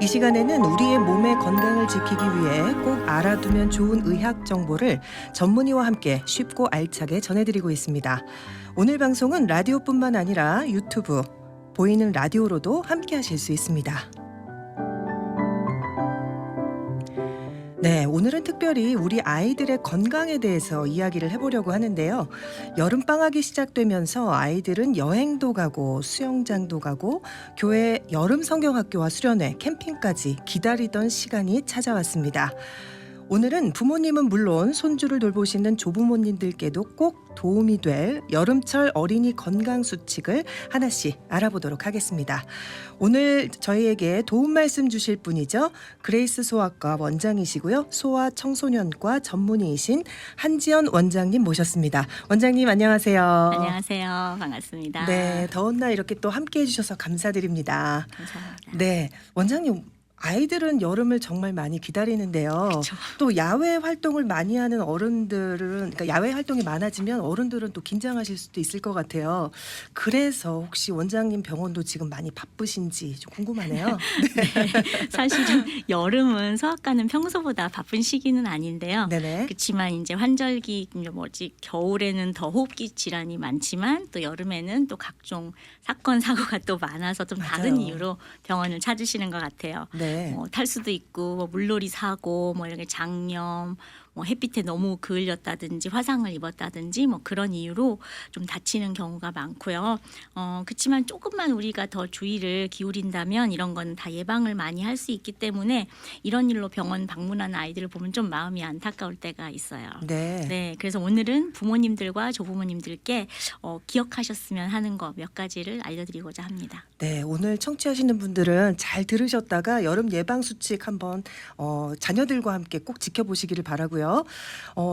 이 시간에는 우리의 몸의 건강을 지키기 위해 꼭 알아두면 좋은 의학 정보를 전문의와 함께 쉽고 알차게 전해드리고 있습니다. 오늘 방송은 라디오뿐만 아니라 유튜브, 보이는 라디오로도 함께 하실 수 있습니다. 네, 오늘은 특별히 우리 아이들의 건강에 대해서 이야기를 해보려고 하는데요. 여름방학이 시작되면서 아이들은 여행도 가고 수영장도 가고 교회 여름 성경학교와 수련회, 캠핑까지 기다리던 시간이 찾아왔습니다. 오늘은 부모님은 물론 손주를 돌보시는 조부모님들께도 꼭 도움이 될 여름철 어린이 건강 수칙을 하나씩 알아보도록 하겠습니다. 오늘 저희에게 도움 말씀 주실 분이죠. 그레이스 소아과 원장이시고요. 소아 청소년과 전문의이신 한지연 원장님 모셨습니다. 원장님 안녕하세요. 안녕하세요. 반갑습니다. 네, 더운 날 이렇게 또 함께 해주셔서 감사드립니다. 감사합니다. 네, 원장님. 아이들은 여름을 정말 많이 기다리는데요. 그쵸. 또 야외 활동을 많이 하는 어른들은, 그러니까 야외 활동이 많아지면 어른들은 또 긴장하실 수도 있을 것 같아요. 그래서 혹시 원장님 병원도 지금 많이 바쁘신지 좀 궁금하네요. 네. 사실은 여름은 소아과는 평소보다 바쁜 시기는 아닌데요. 네네. 그렇지만 이제 환절기 겨울에는 더 호흡기 질환이 많지만 또 여름에는 또 각종 사건 사고가 또 많아서 좀 다른 맞아요. 이유로 병원을 찾으시는 것 같아요. 네. 탈수도 있고 물놀이 사고 이렇게 장염 햇빛에 너무 그을렸다든지 화상을 입었다든지 그런 이유로 좀 다치는 경우가 많고요. 그렇지만 조금만 우리가 더 주의를 기울인다면 이런 건 다 예방을 많이 할 수 있기 때문에 이런 일로 병원 방문하는 아이들을 보면 좀 마음이 안타까울 때가 있어요. 네. 네, 그래서 오늘은 부모님들과 조부모님들께 기억하셨으면 하는 거 몇 가지를 알려드리고자 합니다. 네, 오늘 청취하시는 분들은 잘 들으셨다가 여름 예방 수칙 한번 자녀들과 함께 꼭 지켜보시기를 바라고요.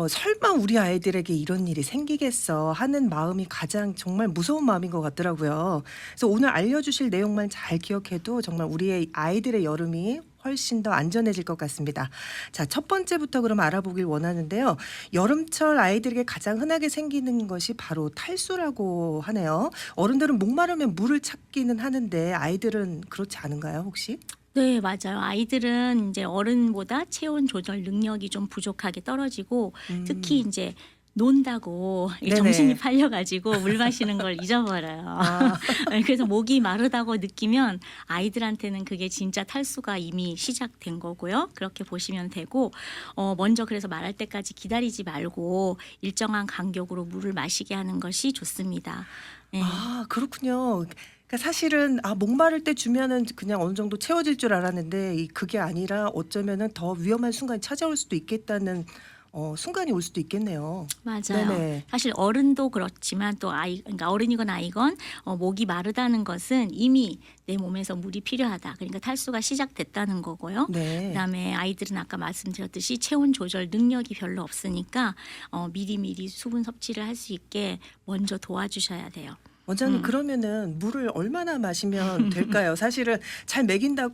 설마 우리 아이들에게 이런 일이 생기겠어 하는 마음이 가장 정말 무서운 마음인 것 같더라고요. 그래서 오늘 알려주실 내용만 잘 기억해도 정말 우리의 아이들의 여름이 훨씬 더 안전해질 것 같습니다. 자, 첫 번째부터 그럼 알아보길 원하는데요. 여름철 아이들에게 가장 흔하게 생기는 것이 바로 탈수라고 하네요. 어른들은 목마르면 물을 찾기는 하는데 아이들은 그렇지 않은가요, 혹시? 네, 맞아요. 아이들은 이제 어른보다 체온 조절 능력이 좀 부족하게 떨어지고 특히 이제 논다고 네네. 정신이 팔려가지고 물 마시는 걸 잊어버려요. 아. 그래서 목이 마르다고 느끼면 아이들한테는 그게 진짜 탈수가 이미 시작된 거고요. 그렇게 보시면 되고 먼저 그래서 말할 때까지 기다리지 말고 일정한 간격으로 물을 마시게 하는 것이 좋습니다. 네. 아, 그렇군요. 그러니까 사실은 목마를 때 주면은 그냥 어느 정도 채워질 줄 알았는데 그게 아니라 어쩌면은 더 위험한 순간이 찾아올 수도 있겠다는 순간이 올 수도 있겠네요. 맞아요. 네네. 사실 어른도 그렇지만 또 그러니까 어른이건 아이건 목이 마르다는 것은 이미 내 몸에서 물이 필요하다. 그러니까 탈수가 시작됐다는 거고요. 네. 그다음에 아이들은 아까 말씀드렸듯이 체온 조절 능력이 별로 없으니까 미리미리 수분 섭취를 할 수 있게 먼저 도와주셔야 돼요. 원장님 그러면은 물을 얼마나 마시면 될까요? 사실은 잘 먹인다고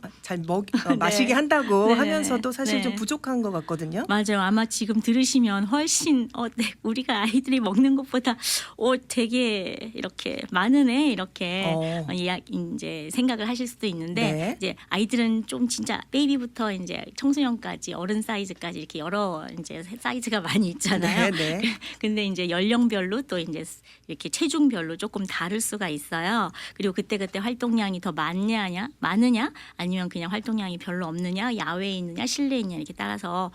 마시게 한다고 네. 하면서도 사실 네. 좀 부족한 것 같거든요. 맞아요. 아마 지금 들으시면 훨씬 네, 우리가 아이들이 먹는 것보다 되게 이렇게 많으네 이렇게 이제 생각을 하실 수도 있는데 네. 이제 아이들은 좀 진짜 베이비부터 이제 청소년까지 어른 사이즈까지 이렇게 여러 이제 사이즈가 많이 있잖아요. 네, 네. 근데 이제 연령별로 또 이제 이렇게 체중별로 조금 다를 수가 있어요. 그리고 그때그때 활동량이 더 많느냐 아니면 그냥 활동량이 별로 없느냐 야외에 있느냐 실내에 있느냐 이렇게 따라서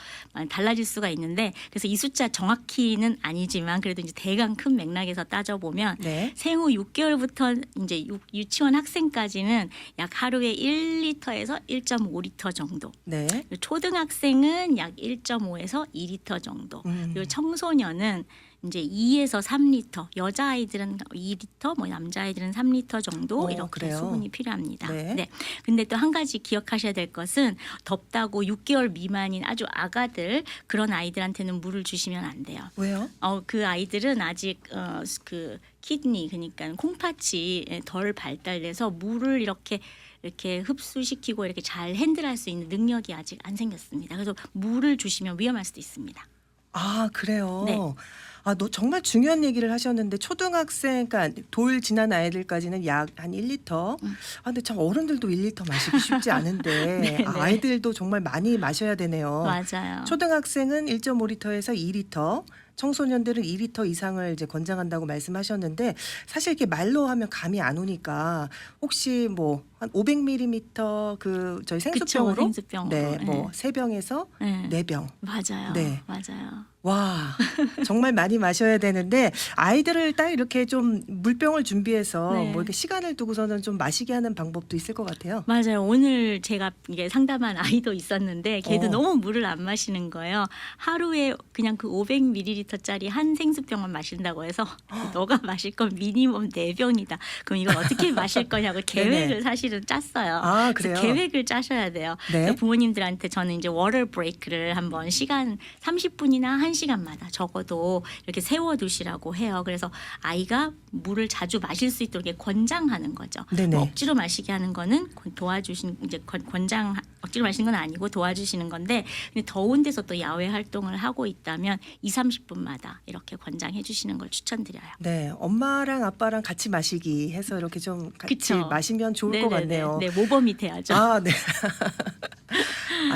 달라질 수가 있는데 그래서 이 숫자 정확히는 아니지만 그래도 이제 대강 큰 맥락에서 따져보면 네. 생후 6개월부터 이제 유치원 학생까지는 약 하루에 1리터에서 1.5리터 정도. 네. 초등학생은 약 1.5에서 2리터 정도. 그리고 청소년은 이제 2에서 3리터, 여자아이들은 2리터, 남자아이들은 3리터 정도 이렇게 그래요? 수분이 필요합니다. 네. 근데 또 한 가지 기억하셔야 될 것은 덥다고 6개월 미만인 아주 아가들 그런 아이들한테는 물을 주시면 안 돼요. 왜요? 그 아이들은 아직 그 키드니 그러니까 콩팥이 덜 발달돼서 물을 이렇게 흡수시키고 이렇게 잘 핸들할 수 있는 능력이 아직 안 생겼습니다. 그래서 물을 주시면 위험할 수도 있습니다. 아, 그래요? 네. 정말 중요한 얘기를 하셨는데 초등학생, 그러니까 돌 지난 아이들까지는 약 한 1리터. 근데 참 어른들도 1리터 마시기 쉽지 않은데 네. 아이들도 정말 많이 마셔야 되네요. 맞아요. 초등학생은 1.5리터에서 2리터, 청소년들은 2리터 이상을 이제 권장한다고 말씀하셨는데 사실 이렇게 말로 하면 감이 안 오니까 혹시 뭐 한 500ml 그 저희 그쵸, 생수병으로 생수병으로. 네, 네. 뭐 3병에서 네. 4병. 맞아요. 네. 맞아요. 와, 정말 많이 마셔야 되는데 아이들을 딱 이렇게 좀 물병을 준비해서 네. 뭐 이렇게 시간을 두고서는 좀 마시게 하는 방법도 있을 것 같아요. 맞아요. 오늘 제가 이게 상담한 아이도 있었는데 걔도 어. 너무 물을 안 마시는 거예요. 하루에 그냥 그 500ml짜리 한 생수병만 마신다고 해서 너가 마실 건 미니멈 4병이다. 그럼 이걸 어떻게 마실 거냐고 계획을 사실은 짰어요. 아, 그래서 그래요? 계획을 짜셔야 돼요. 네. 그래서 부모님들한테 저는 이제 워터 브레이크를 한번 시간 30분이나 1시간마다 적어도 이렇게 세워두시라고 해요. 그래서 아이가 물을 자주 마실 수 있도록 이렇게 권장하는 거죠. 네네. 뭐 억지로 마시게 하는 거는 도와주신 이제 권장 억지로 마시는 건 아니고 도와주시는 건데 근데 더운 데서 또 야외 활동을 하고 있다면 2, 30분마다 이렇게 권장해 주시는 걸 추천드려요. 네, 엄마랑 아빠랑 같이 마시기 해서 이렇게 좀 같이 그쵸. 마시면 좋을 것 네네네. 같네요. 네, 모범이 돼야죠. 아, 네.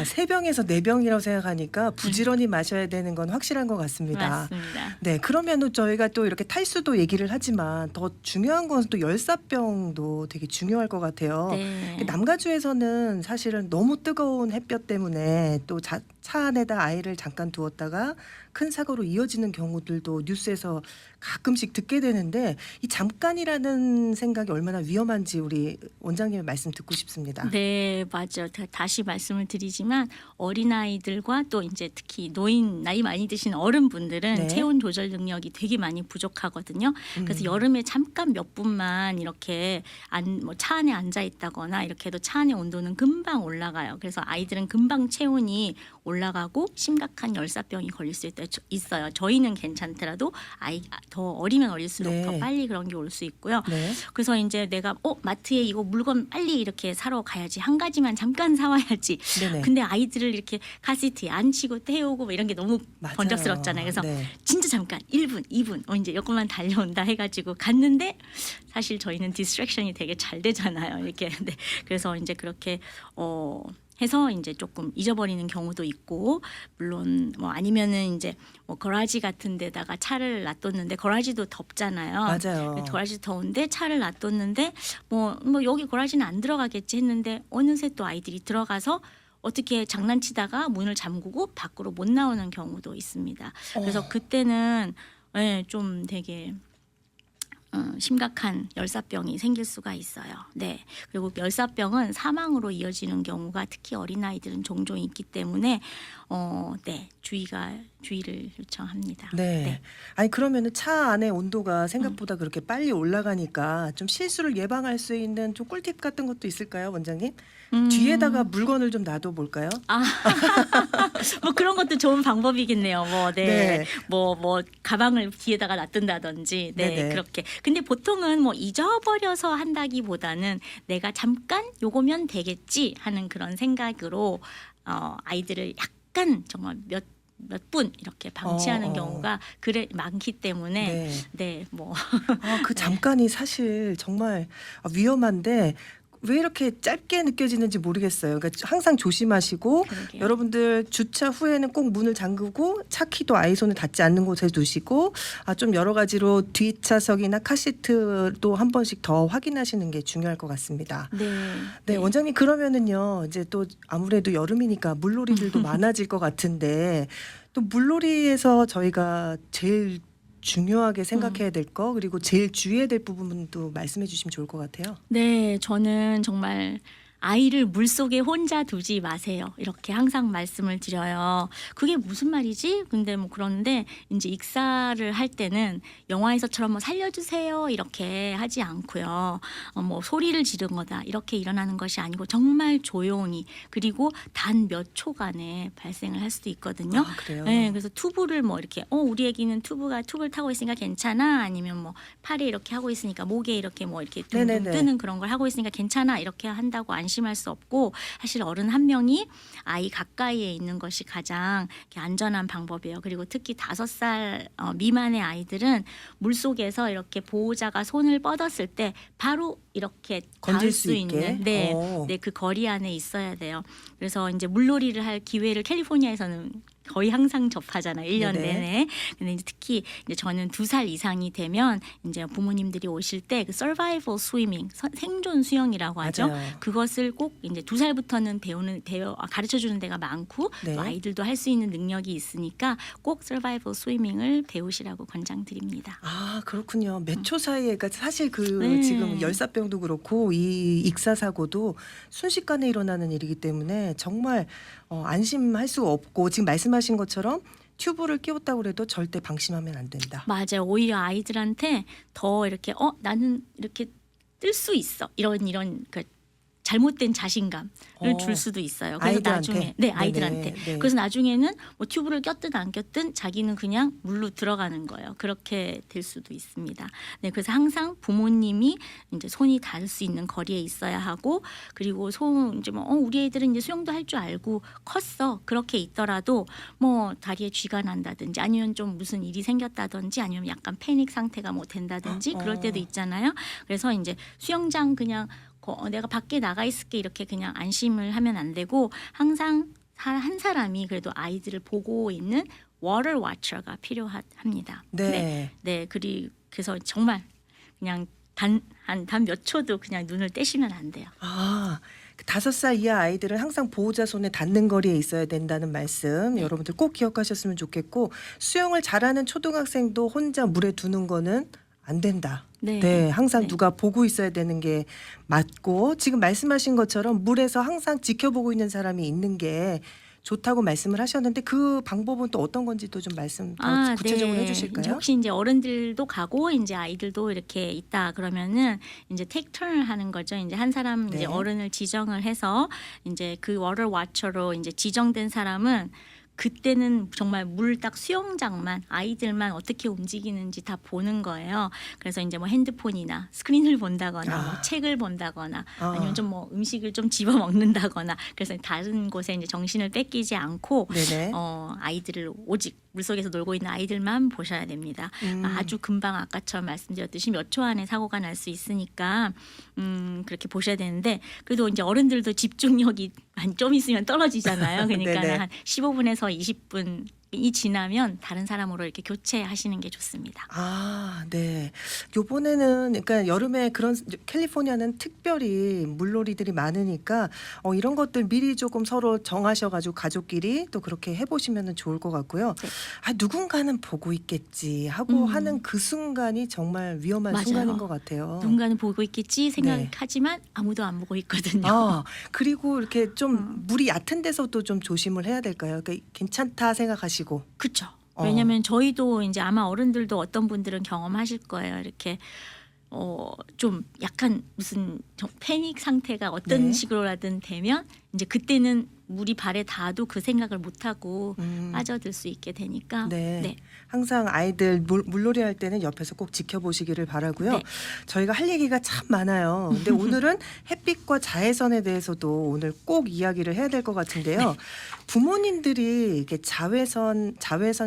3병에서 4병이라고 생각하니까 부지런히 마셔야 되는 건 확실한 것 같습니다. 맞습니다. 네, 그러면은 저희가 또 이렇게 탈수도 얘기를 하지만 더 중요한 건 또 열사병도 되게 중요할 것 같아요. 네. 남가주에서는 사실은 너무 뜨거운 햇볕 때문에 또 차 안에다 아이를 잠깐 두었다가 큰 사고로 이어지는 경우들도 뉴스에서 가끔씩 듣게 되는데 이 잠깐이라는 생각이 얼마나 위험한지 우리 원장님의 말씀 듣고 싶습니다. 네, 맞아요. 다시 말씀을 드리지만 어린아이들과 또 이제 특히 노인 나이 많이 드신 어른분들은 네. 체온 조절 능력이 되게 많이 부족하거든요. 그래서 여름에 잠깐 몇 분만 이렇게 뭐 차 안에 앉아 있다거나 이렇게 해도 차 안의 온도는 금방 올라가요. 그래서 아이들은 금방 체온이 올라가고 심각한 열사병이 걸릴 수 있어요. 저희는 괜찮더라도 아이 더 어리면 어릴수록 네. 더 빨리 그런 게 올 수 있고요. 네. 그래서 이제 내가 마트에 이거 물건 빨리 이렇게 사러 가야지 한 가지만 잠깐 사와야지. 네네. 근데 아이들을 이렇게 카시트에 앉히고 태우고 뭐 이런 게 너무 맞아요. 번잡스럽잖아요. 그래서 네. 진짜 잠깐 1분, 2분 이제 이것만 달려온다 해가지고 갔는데 사실 저희는 디스트랙션이 되게 잘 되잖아요. 이렇게 네. 그래서 이제 그렇게 해서 이제 조금 잊어버리는 경우도 있고 물론 뭐 아니면은 이제 뭐 거라지 같은 데다가 차를 놔뒀는데 거라지도 덥잖아요. 맞아요. 거라지 더운데 차를 놔뒀는데 뭐 여기 거라지는 안 들어가겠지 했는데 어느새 또 아이들이 들어가서 어떻게 장난치다가 문을 잠그고 밖으로 못 나오는 경우도 있습니다. 그래서 그때는 좀 되게 심각한 열사병이 생길 수가 있어요. 네. 그리고 열사병은 사망으로 이어지는 경우가 특히 어린아이들은 종종 있기 때문에 네. 주의를 요청합니다. 네. 아니 그러면은 차 안에 온도가 생각보다 그렇게 빨리 올라가니까 좀 실수를 예방할 수 있는 좀 꿀팁 같은 것도 있을까요, 원장님? 뒤에다가 물건을 좀 놔둬 볼까요? 뭐 그런 것도 좋은 방법이겠네요. 뭐, 네. 네. 뭐 가방을 뒤에다가 놔둔다든지, 네, 네네. 그렇게. 근데 보통은 뭐 잊어버려서 한다기보다는 내가 잠깐 요거면 되겠지 하는 그런 생각으로 아이들을 약간 정말 몇 분 이렇게 방치하는 경우가 많기 때문에 네, 뭐 그 잠깐이 사실 정말 위험한데 왜 이렇게 짧게 느껴지는지 모르겠어요. 그러니까 항상 조심하시고 그러게요. 여러분들 주차 후에는 꼭 문을 잠그고 차 키도 아이 손에 닿지 않는 곳에 두시고 좀 여러 가지로 뒷좌석이나 카시트도 한 번씩 더 확인하시는 게 중요할 것 같습니다. 네, 원장님 그러면은요 이제 또 아무래도 여름이니까 물놀이들도 많아질 것 같은데 또 물놀이에서 저희가 제일 중요하게 생각해야 될 거 그리고 제일 주의해야 될 부분도 말씀해 주시면 좋을 것 같아요. 네, 저는 정말 아이를 물속에 혼자 두지 마세요. 이렇게 항상 말씀을 드려요. 그게 무슨 말이지? 근데 뭐 그런데 이제 익사를 할 때는 영화에서처럼 뭐 살려주세요 이렇게 하지 않고요. 뭐 소리를 지르거나 이렇게 일어나는 것이 아니고 정말 조용히 그리고 단 몇 초간에 발생을 할 수도 있거든요. 그래요? 네, 그래서 튜브를 뭐 이렇게 우리 애기는 튜브를 타고 있으니까 괜찮아 아니면 뭐 팔에 이렇게 하고 있으니까 목에 이렇게 뭐 이렇게 둥둥 네네네. 뜨는 그런 걸 하고 있으니까 괜찮아 이렇게 한다고 안심을 안심할 수 없고 사실 어른 한 명이 아이 가까이에 있는 것이 가장 이렇게 안전한 방법이에요. 그리고 특히 5살 미만의 아이들은 물 속에서 이렇게 보호자가 손을 뻗었을 때 바로 이렇게 건질 닿을 수 수 있게? 있는 어. 그 거리 안에 있어야 돼요. 그래서 이제 물놀이를 할 기회를 캘리포니아에서는 거의 항상 접하잖아요. 1년 네네. 내내. 근데 이제 특히 이제 저는 2살 이상이 되면 이제 부모님들이 오실 때 그 survival swimming, 생존 수영이라고 하죠. 맞아요. 그것을 꼭 이제 2살부터는 가르쳐 주는 데가 많고 네. 또 아이들도 할 수 있는 능력이 있으니까 꼭 survival swimming을 배우시라고 권장드립니다. 아, 그렇군요. 몇 초 사이에, 그러니까 사실 그 네. 지금 열사병도 그렇고 이 익사 사고도 순식간에 일어나는 일이기 때문에 정말 안심할 수 없고, 지금 말씀하신 것처럼 튜브를 끼웠다고 해도 절대 방심하면 안 된다. 맞아요. 오히려 아이들한테 더 이렇게 나는 이렇게 뜰 수 있어. 이런 그 잘못된 자신감을 줄 수도 있어요. 그래서 아이들한테? 나중에 아이들한테. 네네, 네. 그래서 나중에는 뭐 튜브를 꼈든 안 꼈든 자기는 그냥 물로 들어가는 거예요. 그렇게 될 수도 있습니다. 네, 그래서 항상 부모님이 이제 손이 닿을 수 있는 거리에 있어야 하고, 그리고 이제 뭐 우리 애들은 이제 수영도 할 줄 알고 컸어. 그렇게 있더라도 뭐 다리에 쥐가 난다든지 아니면 좀 무슨 일이 생겼다든지 아니면 약간 패닉 상태가 뭐 된다든지 그럴 때도 있잖아요. 그래서 이제 수영장 그냥 내가 밖에 나가 있을게 이렇게 그냥 안심을 하면 안 되고, 항상 한 사람이 그래도 아이들을 보고 있는 워터 와처가 필요합니다. 네. 네. 그래서 정말 그냥 단 몇 초도 그냥 눈을 떼시면 안 돼요. 아, 5살 이하 아이들은 항상 보호자 손에 닿는 거리에 있어야 된다는 말씀 네. 여러분들 꼭 기억하셨으면 좋겠고, 수영을 잘하는 초등학생도 혼자 물에 두는 거는 안 된다. 네, 항상 네. 누가 보고 있어야 되는 게 맞고, 지금 말씀하신 것처럼 물에서 항상 지켜보고 있는 사람이 있는 게 좋다고 말씀을 하셨는데, 그 방법은 또 어떤 건지도 좀 말씀 더 구체적으로 네. 해주실까요? 이제 혹시 이제 어른들도 가고 이제 아이들도 이렇게 있다 그러면은 이제 take turn을 하는 거죠. 이제 한 사람 네. 이제 어른을 지정을 해서 이제 그 워터 와처로 이제 지정된 사람은 그때는 정말 물 딱 수영장만 아이들만 어떻게 움직이는지 다 보는 거예요. 그래서 이제 뭐 핸드폰이나 스크린을 본다거나 뭐 책을 본다거나 아니면 좀 뭐 음식을 좀 집어 먹는다거나, 그래서 다른 곳에 이제 정신을 뺏기지 않고 네네. 아이들을 오직 물속에서 놀고 있는 아이들만 보셔야 됩니다. 아주 금방 아까처럼 말씀드렸듯이 몇 초 안에 사고가 날 수 있으니까 그렇게 보셔야 되는데, 그래도 이제 어른들도 집중력이 한 좀 있으면 떨어지잖아요. 그러니까 네네. 한 15분에서 20분이 지나면 다른 사람으로 이렇게 교체하시는 게 좋습니다. 아, 네. 요번에는 그러니까 여름에 그런 캘리포니아는 특별히 물놀이들이 많으니까 이런 것들 미리 조금 서로 정하셔가지고 가족끼리 또 그렇게 해보시면 좋을 것 같고요. 네. 아, 누군가는 보고 있겠지 하고 하는 그 순간이 정말 위험한 맞아요. 순간인 것 같아요. 누군가는 보고 있겠지 생각하지만 아무도 안 보고 있거든요. 아, 그리고 이렇게 좀 물이 얕은 데서도 좀 조심을 해야 될까요? 그러니까 괜찮다 생각하시고. 그렇죠. 왜냐하면 저희도 이제 아마 어른들도 어떤 분들은 경험하실 거예요. 이렇게 좀 약간 무슨 패닉 상태가 어떤 네. 식으로라든 되면 이제 그때는 물이 발에 닿아도 그 생각을 못 하고 빠져들 수 있게 되니까. 네. 항상 아이들 물놀이 할 때는 옆에서 꼭 지켜보시기를 바라고요. 네. 저희가 할 얘기가 참 많아요. 근데 오늘은 햇빛과 자외선에 대해서도 오늘 꼭 이야기를 해야 될 것 같은데요. 부모님들이 이렇게 자외선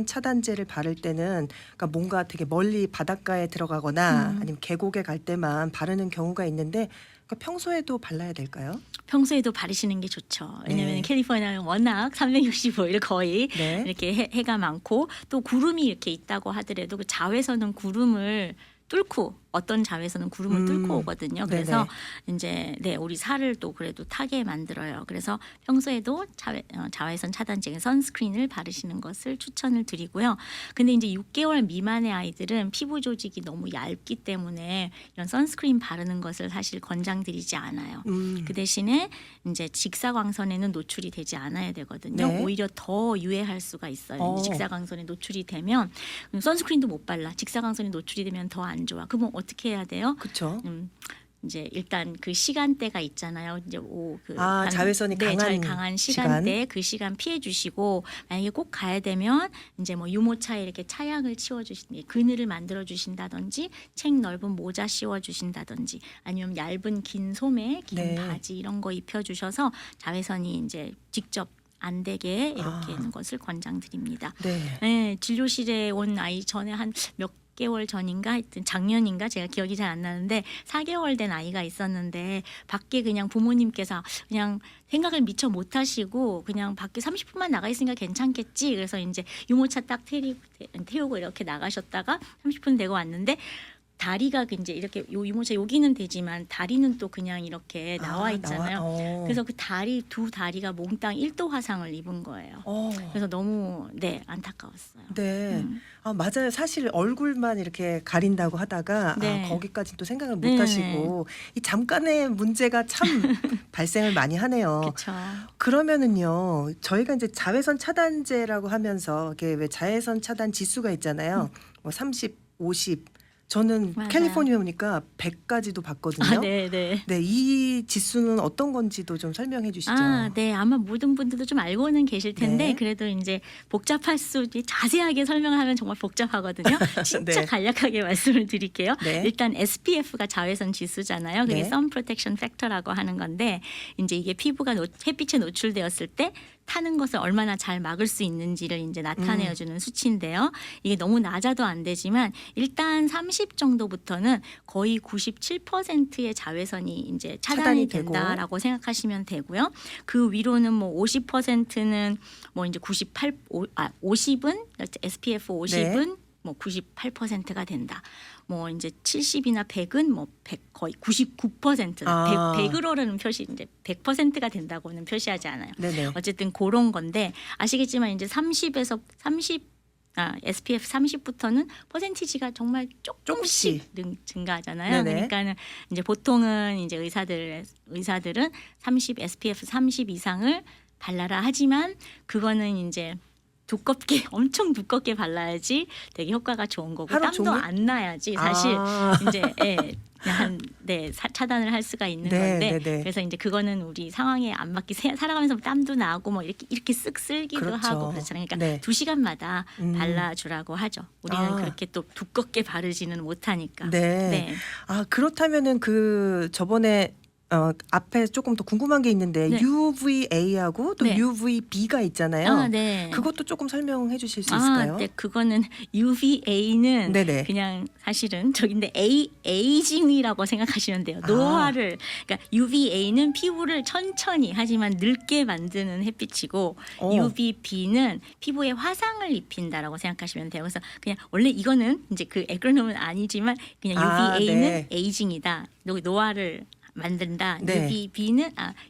차단제를 바를 때는 그러니까 뭔가 되게 멀리 바닷가에 들어가거나 아니면 계곡에 갈 때만 바르는 경우가 있는데, 그러니까 평소에도 발라야 될까요? 평소에도 바르시는 게 좋죠. 왜냐하면 네. 캘리포니아는 워낙 365일 거의 네. 이렇게 해가 많고 또 구름이 이렇게 있다고 하더라도 그 자외선은 구름을 뚫고, 어떤 자외선은 구름을 뚫고 오거든요. 그래서 이제 우리 살을 또 그래도 타게 만들어요. 그래서 평소에도 자외선 차단제 선스크린을 바르시는 것을 추천을 드리고요. 근데 이제 6개월 미만의 아이들은 피부 조직이 너무 얇기 때문에 이런 선스크린 바르는 것을 사실 권장드리지 않아요. 그 대신에 이제 직사광선에는 노출이 되지 않아야 되거든요. 네. 오히려 더 유해할 수가 있어요. 이제 직사광선에 노출이 되면 선스크린도 못 발라. 직사광선에 노출이 되면 더 안 좋아. 그러면 어떻게 해야 돼요? 그렇죠. 이제 일단 그 시간대가 있잖아요. 이제 자외선이 강한 시간대 그 시간 피해 주시고 만약에 꼭 가야 되면 이제 뭐 유모차에 이렇게 차량을 치워 주신 그늘을 만들어 주신다든지 책 넓은 모자 씌워 주신다든지 아니면 얇은 긴 소매, 긴 네. 바지 이런 거 입혀 주셔서 자외선이 이제 직접 안 되게 이렇게 하는 것을 권장드립니다. 네. 네, 진료실에 온 아이 전에 한 몇 개월 전인가 하여튼 작년인가 제가 기억이 잘 안 나는데 4개월 된 아이가 있었는데 밖에 그냥 부모님께서 그냥 생각을 미처 못 하시고 그냥 밖에 30분만 나가 있으니까 괜찮겠지. 그래서 이제 유모차 딱 태우고 이렇게 나가셨다가 30분 되고 왔는데 다리가 이제 이렇게 요 유모차 여기는 되지만 다리는 또 그냥 이렇게 나와 있잖아요. 그래서 그 두 다리가 몽땅 1도 화상을 입은 거예요. 그래서 너무 안타까웠어요. 네. 맞아요. 사실 얼굴만 이렇게 가린다고 하다가 네. 거기까지 또 생각을 못 네. 하시고 이 잠깐의 문제가 참 발생을 많이 하네요. 그렇죠. 그러면은요, 저희가 이제 자외선 차단제라고 하면서 이게 왜 자외선 차단 지수가 있잖아요. 뭐 30, 50. 저는 맞아요. 캘리포니아 오니까 100까지도 봤거든요. 네. 네, 이 지수는 어떤 건지도 좀 설명해 주시죠. 네. 아마 모든 분들도 좀 알고는 계실 텐데 네. 그래도 이제 자세하게 설명을 하면 정말 복잡하거든요. 진짜 네. 간략하게 말씀을 드릴게요. 네. 일단 SPF가 자외선 지수잖아요. 그게 네. Sun Protection Factor라고 하는 건데 이제 이게 피부가 햇빛에 노출되었을 때 타는 것을 얼마나 잘 막을 수 있는지를 이제 나타내어주는 수치인데요. 이게 너무 낮아도 안 되지만 일단 30 정도부터는 거의 97%의 자외선이 이제 차단이 되고. 된다라고 생각하시면 되고요. 그 위로는 뭐 50%는 뭐 이제 50은 SPF 50은 뭐 98%가 된다. 뭐 이제 70이나 100은 뭐 100 거의 99%. 100으로는 표시 이제 100%가 된다고는 표시하지 않아요. 네네. 어쨌든 그런 건데 아시겠지만 이제 30에서 SPF 30부터는 퍼센티지가 정말 조금씩 증가하잖아요. 네네. 그러니까는 이제 보통은 이제 의사들은 30 SPF 30 이상을 발라라 하지만 그거는 이제 엄청 두껍게 발라야지 되게 효과가 좋은 거고 하루 땀도 종일? 안 나야지 사실 이제 차단을 할 수가 있는 건데 그래서 이제 그거는 우리 상황에 안 맞게 살아가면서 땀도 나고 뭐 이렇게 쓱 쓸기도 그렇죠. 하고 그렇잖아요. 그러니까 2시간마다 발라주라고 하죠. 우리는 그렇게 또 두껍게 바르지는 못하니까. 네. 그렇다면은 저번에 앞에 조금 더 궁금한 게 있는데 네. UVA하고 또 네. UVB가 있잖아요. 네. 그것도 조금 설명해 주실 수 있을까요? 네, 그거는 UVA는 네네. 그냥 사실은 저긴데 에이징이라고 생각하시면 돼요. 노화를 그러니까 UVA는 피부를 천천히 하지만 늙게 만드는 햇빛이고 UVB는 피부에 화상을 입힌다라고 생각하시면 돼요. 그래서 그냥 원래 이거는 이제 그 에크로님은 아니지만 그냥 UVA는 네. 에이징이다. 노화를 만든다. 네.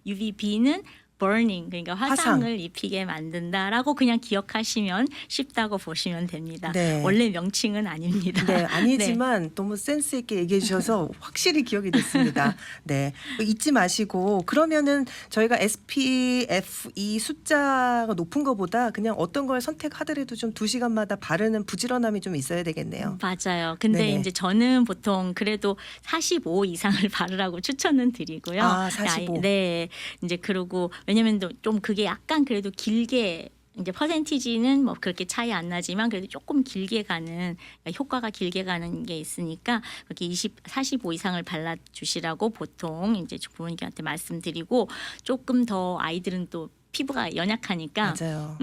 UVB는 burning 그러니까 화상을 입히게 만든다라고 그냥 기억하시면 쉽다고 보시면 됩니다. 네. 원래 명칭은 아닙니다. 네, 아니지만 너무 센스 있게 얘기해 주셔서 확실히 기억이 됐습니다. 네, 잊지 마시고 그러면은 저희가 SPF 이 숫자가 높은 것보다 그냥 어떤 걸 선택하더라도 좀 2시간마다 바르는 부지런함이 좀 있어야 되겠네요. 맞아요. 근데 네네. 이제 저는 보통 그래도 45 이상을 바르라고 추천은 드리고요. 45. 네, 이제 그리고 왜냐면 좀 그게 약간 그래도 길게 이제 퍼센티지는 뭐 그렇게 차이 안 나지만 그래도 조금 길게 가는 효과가 길게 가는 게 있으니까 그렇게 45 이상을 발라 주시라고 보통 이제 부모님한테 말씀드리고 조금 더 아이들은 또 피부가 연약하니까 맞아요.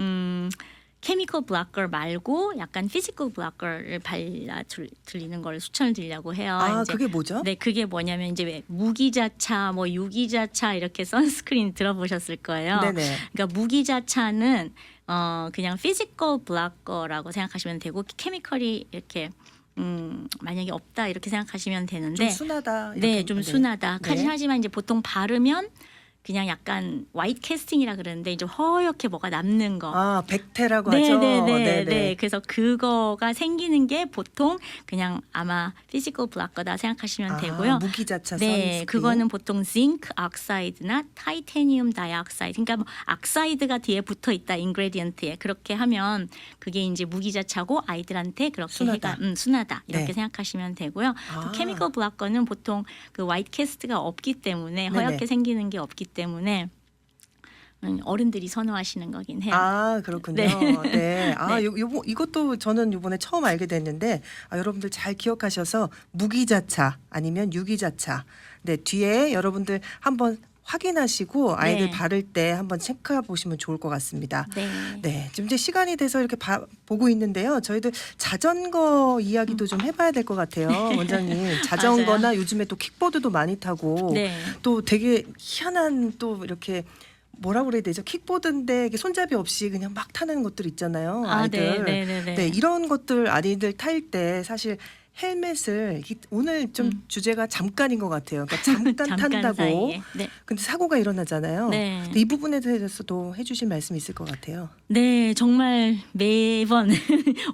케미컬 블로커 말고 약간 피지컬 블로커를 발라 드리는 걸 추천을 드리려고 해요. 이제 그게 뭐죠? 네, 그게 뭐냐면 이제 왜 무기자차, 뭐 유기자차 이렇게 선스크린 들어보셨을 거예요. 네네. 그러니까 무기자차는 그냥 피지컬 블로커라고 생각하시면 되고 케미컬이 이렇게 만약에 없다 이렇게 생각하시면 되는데 좀 순하다. 네, 이렇게. 좀 순하다. 네. 하지만 이제 보통 바르면 그냥 약간 화이트 캐스팅이라 그러는데 이제 허옇게 뭐가 남는 거. 아, 백태라고 하죠. 네네네. 그래서 그거가 생기는 게 보통 그냥 아마 피지컬 블락거다 생각하시면 되고요. 무기자차 네, 선스크린. 그거는 보통 zinc 오크사이드나 타이타늄 다이옥사이드. 그러니까 뭐 oksa이드가 뒤에 붙어 있다 인그레디언트에 그렇게 하면 그게 이제 무기자차고 아이들한테 그렇게 순하다. 순하다 이렇게 네. 생각하시면 되고요. 아. 또 케미컬 블락거는 보통 그 화이트 캐스트가 없기 때문에 네네. 허옇게 생기는 게 없기 때문에 어른들이 선호하시는 거긴 해요. 아, 그렇군요. 네. 네. 아, 네. 이것도 저는 이번에 처음 알게 됐는데 여러분들 잘 기억하셔서 무기자차 아니면 유기자차. 네, 뒤에 여러분들 한번 확인하시고 아이들 네. 바를 때 한번 체크해 보시면 좋을 것 같습니다. 네. 네, 지금 이제 시간이 돼서 이렇게 보고 있는데요. 저희들 자전거 이야기도 좀 해봐야 될 것 같아요, 원장님. 자전거나 요즘에 또 킥보드도 많이 타고 네. 또 되게 희한한 또 이렇게 뭐라 그래야 되죠? 킥보드인데 이게 손잡이 없이 그냥 막 타는 것들 있잖아요, 아이들. 네네네. 네, 이런 것들 아이들 탈 때 사실 헬멧을 오늘 좀 주제가 잠깐인 것 같아요. 그러니까 잠깐 탄다고. 사이에. 네. 근데 사고가 일어나잖아요. 네. 근데 이 부분에 대해서도 해주실 말씀 있을 것 같아요. 네, 정말 매번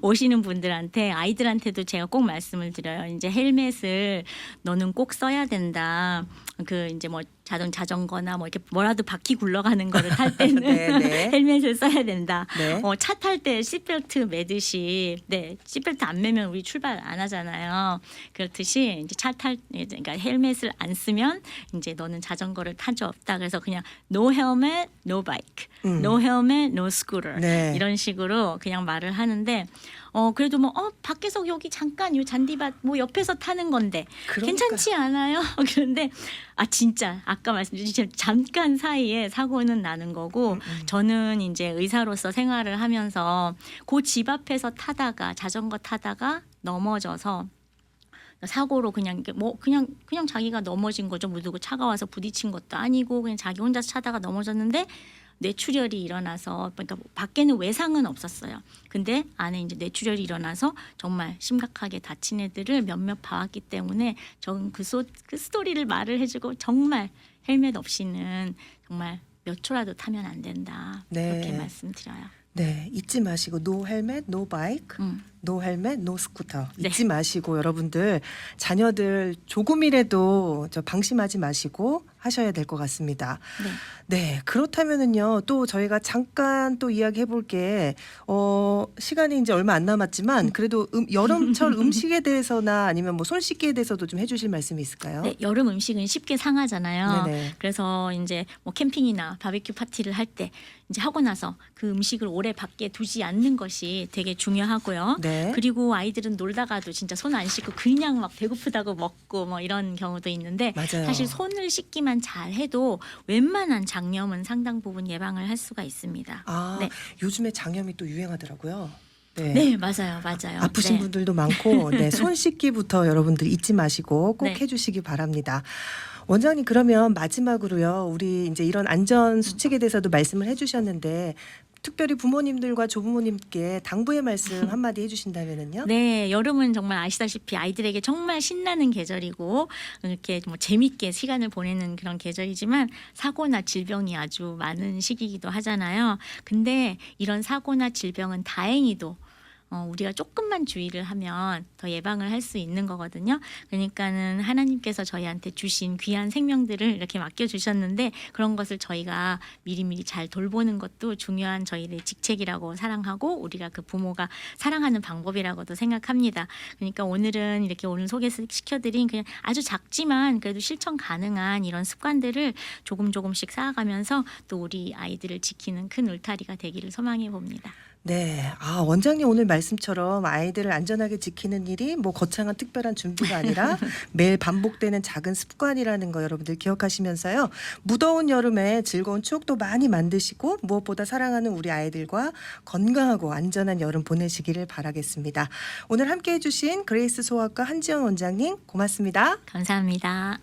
오시는 분들한테 아이들한테도 제가 꼭 말씀을 드려요. 이제 헬멧을 너는 꼭 써야 된다. 그 이제 뭐 자전거나 뭐 이렇게 뭐라도 바퀴 굴러가는 거를 탈 때는 네, 네. 헬멧을 써야 된다. 네. 차 탈 때 시트벨트 매듯이 시트벨트 안 매면 우리 출발 안 하잖아요. 그렇듯이 이제 그러니까 헬멧을 안 쓰면 이제 너는 자전거를 탄 적 없다. 그래서 그냥 no helmet, no bike, no helmet, no scooter 네. 이런 식으로 그냥 말을 하는데 그래도 뭐 밖에서 여기 잠깐 요 잔디밭 뭐 옆에서 타는 건데 그러니까요. 괜찮지 않아요? 그런데 진짜 아까 말씀드린 잠깐 사이에 사고는 나는 거고 저는 이제 의사로서 생활을 하면서 그 집 앞에서 타다가 자전거 타다가 넘어져서 사고로 그냥 자기가 넘어진 거죠. 누구 차가 와서 부딪힌 것도 아니고 그냥 자기 혼자서 타다가 넘어졌는데 뇌출혈이 일어나서 그러니까 밖에는 외상은 없었어요. 근데 안에 이제 뇌출혈이 일어나서 정말 심각하게 다친 애들을 몇몇 봐왔기 때문에 저는 그 스토리를 말을 해주고 정말 헬멧 없이는 정말 몇 초라도 타면 안 된다. 네. 그렇게 말씀드려요. 네, 잊지 마시고 no helmet, no bike, no helmet, no scooter. 네. 잊지 마시고 여러분들 자녀들 조금이라도 방심하지 마시고 하셔야 될 것 같습니다. 네. 네, 그렇다면은요. 또 저희가 잠깐 또 이야기해 볼게. 시간이 이제 얼마 안 남았지만 그래도 여름철 음식에 대해서나 아니면 뭐 손 씻기에 대해서도 좀 해주실 말씀이 있을까요? 네, 여름 음식은 쉽게 상하잖아요. 네네. 그래서 이제 뭐 캠핑이나 바비큐 파티를 할 때 이제 하고 나서 그 음식을 오래 밖에 두지 않는 것이 되게 중요하고요. 네. 그리고 아이들은 놀다가도 진짜 손 안 씻고 그냥 막 배고프다고 먹고 뭐 이런 경우도 있는데 맞아요. 사실 손을 씻기만 잘 해도 웬만한 장염은 상당 부분 예방을 할 수가 있습니다. 아, 네. 요즘에 장염이 또 유행하더라고요. 네. 네, 맞아요. 아프신 네. 분들도 많고 네, 손 씻기부터 여러분들 잊지 마시고 꼭 네. 해주시기 바랍니다. 원장님 그러면 마지막으로요. 우리 이제 이런 안전 수칙에 대해서도 말씀을 해주셨는데 특별히 부모님들과 조부모님께 당부의 말씀 한마디 해주신다면은요. 네, 여름은 정말 아시다시피 아이들에게 정말 신나는 계절이고 이렇게 뭐 재밌게 시간을 보내는 그런 계절이지만 사고나 질병이 아주 많은 시기이기도 하잖아요. 근데 이런 사고나 질병은 다행히도 우리가 조금만 주의를 하면 더 예방을 할 수 있는 거거든요. 그러니까는 하나님께서 저희한테 주신 귀한 생명들을 이렇게 맡겨주셨는데 그런 것을 저희가 미리미리 잘 돌보는 것도 중요한 저희의 직책이라고 사랑하고 우리가 그 부모가 사랑하는 방법이라고도 생각합니다. 그러니까 오늘은 이렇게 오늘 소개시켜드린 그냥 아주 작지만 그래도 실천 가능한 이런 습관들을 조금씩 쌓아가면서 또 우리 아이들을 지키는 큰 울타리가 되기를 소망해 봅니다. 네, 원장님 오늘 말씀처럼 아이들을 안전하게 지키는 일이 뭐 거창한 특별한 준비가 아니라 매일 반복되는 작은 습관이라는 거 여러분들 기억하시면서요. 무더운 여름에 즐거운 추억도 많이 만드시고 무엇보다 사랑하는 우리 아이들과 건강하고 안전한 여름 보내시기를 바라겠습니다. 오늘 함께해 주신 그레이스 소아과 한지연 원장님 고맙습니다. 감사합니다.